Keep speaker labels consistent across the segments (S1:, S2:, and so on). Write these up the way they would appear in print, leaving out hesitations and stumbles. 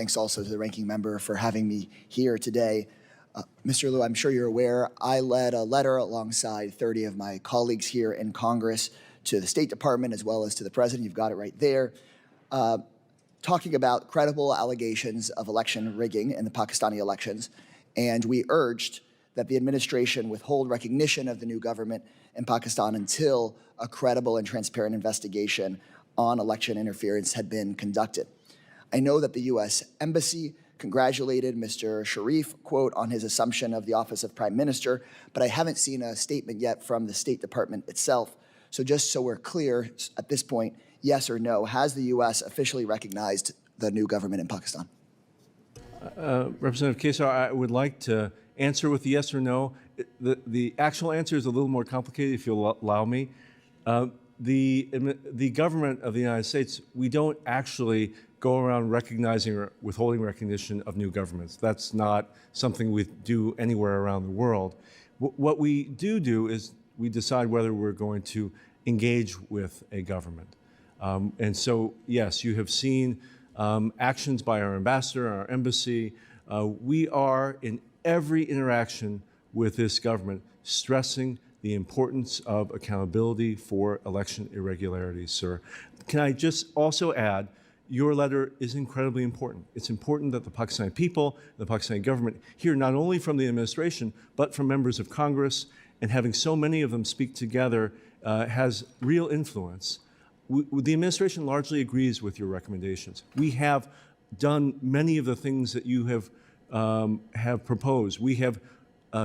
S1: Thanks also to the ranking member for having me here today. Mr. Liu, I'm sure you're aware, I led a letter alongside 30 of my colleagues here in Congress to the State Department as well as to the President. You've got it right there. Talking about credible allegations of election rigging in the Pakistani elections. And we urged that the administration withhold recognition of the new government in Pakistan until a credible and transparent investigation on election interference had been conducted. I know that the U.S. Embassy congratulated Mr. Sharif, quote, on his assumption of the office of Prime Minister, but I haven't seen a statement yet from the State Department itself. So just so we're clear at this point, yes or no, has the U.S. officially recognized the new government in Pakistan?
S2: Representative Kesar, I would like to answer with a yes or no. The actual answer is a little more complicated, if you'll allow me. The government of the United States, we don't actually go around recognizing or withholding recognition of new governments. That's not something we do anywhere around the world. What we do is we decide whether we're going to engage with a government. And so, yes, you have seen actions by our ambassador, our embassy. We are, in every interaction with this government, stressing the importance of accountability for election irregularities, sir. Can I just also add, your letter is incredibly important. It's important that the Pakistani people, the Pakistani government hear not only from the administration, but from members of Congress, and having so many of them speak together has real influence. The administration largely agrees with your recommendations. We have done many of the things that you have proposed. We have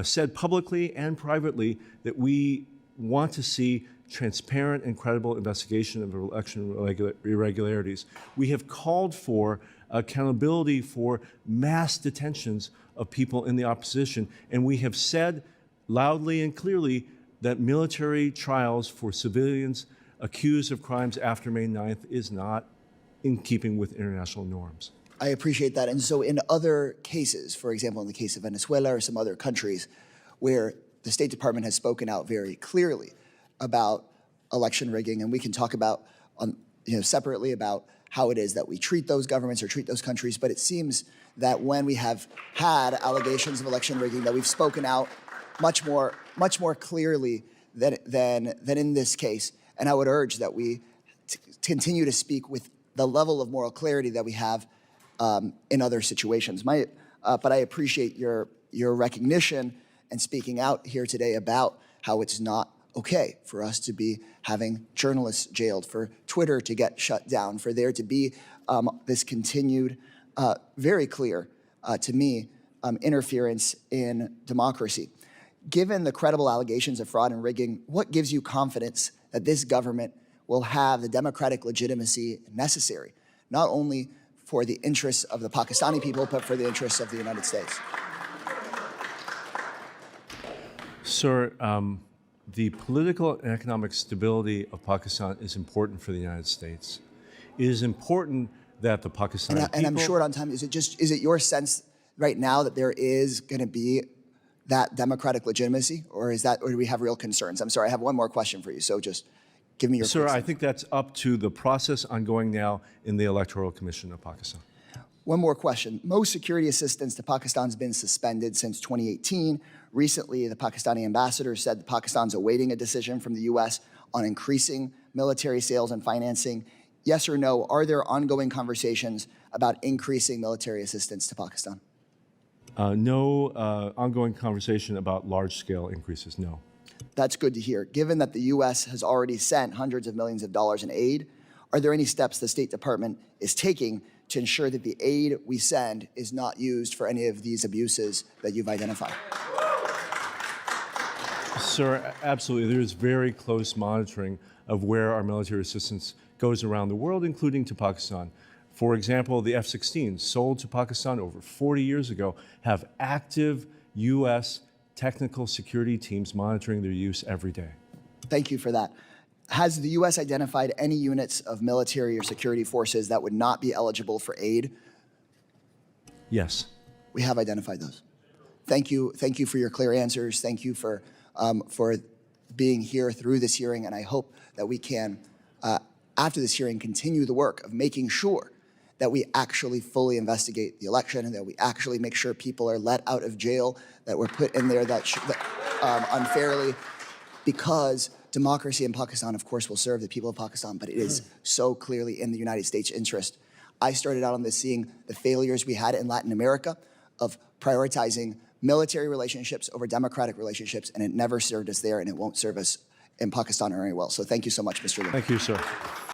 S2: said publicly and privately that we want to see transparent and credible investigation of election irregularities. We have called for accountability for mass detentions of people in the opposition, and we have said loudly and clearly that military trials for civilians accused of crimes after May 9th is not in keeping with international norms.
S1: I appreciate that. And so in other cases, for example, in the case of Venezuela or some other countries where the State Department has spoken out very clearly about election rigging, and we can talk about separately about how it is that we treat those governments or treat those countries, but it seems that when we have had allegations of election rigging, that we've spoken out much more clearly than in this case. And I would urge that we continue to speak with the level of moral clarity that we have in other situations. But I appreciate your recognition and speaking out here today about how it's not okay for us to be having journalists jailed, for Twitter to get shut down, for there to be this continued, very clear to me, interference in democracy. Given the credible allegations of fraud and rigging, what gives you confidence that this government will have the democratic legitimacy necessary, not only for the interests of the Pakistani people, but for the interests of the United States?
S2: Sir, the political and economic stability of Pakistan is important for the United States. It is important that the Pakistani people...
S1: And I'm short on time. Is it your sense right now that there is going to be that democratic legitimacy, or do we have real concerns? I'm sorry, I have one more question for you, so just give me your...
S2: Sir, I think that's up to the process ongoing now in the Electoral Commission of Pakistan.
S1: One more question. Most security assistance to Pakistan has been suspended since 2018. Recently, the Pakistani ambassador said Pakistan's awaiting a decision from the U.S. on increasing military sales and financing. Yes or no, are there ongoing conversations about increasing military assistance to Pakistan?
S2: No ongoing conversation about large-scale increases, no.
S1: That's good to hear. Given that the U.S. has already sent hundreds of millions of dollars in aid, are there any steps the State Department is taking to ensure that the aid we send is not used for any of these abuses that you've identified?
S2: Sir, absolutely. There is very close monitoring of where our military assistance goes around the world, including to Pakistan. For example, the F-16s sold to Pakistan over 40 years ago have active U.S. technical security teams monitoring their use every day.
S1: Thank you for that. Has the U.S. identified any units of military or security forces that would not be eligible for aid?
S2: Yes.
S1: We have identified those. Thank you for your clear answers. Thank you for being here through this hearing, and I hope that we can, after this hearing, continue the work of making sure that we actually fully investigate the election and that we actually make sure people are let out of jail that were put in there that unfairly, because democracy in Pakistan, of course, will serve the people of Pakistan, but it is so clearly in the United States' interest. I started out on this seeing the failures we had in Latin America of prioritizing military relationships over democratic relationships, and it never served us there, and it won't serve us in Pakistan very well. So thank you so much, Mr. Lee.
S2: Thank you, sir.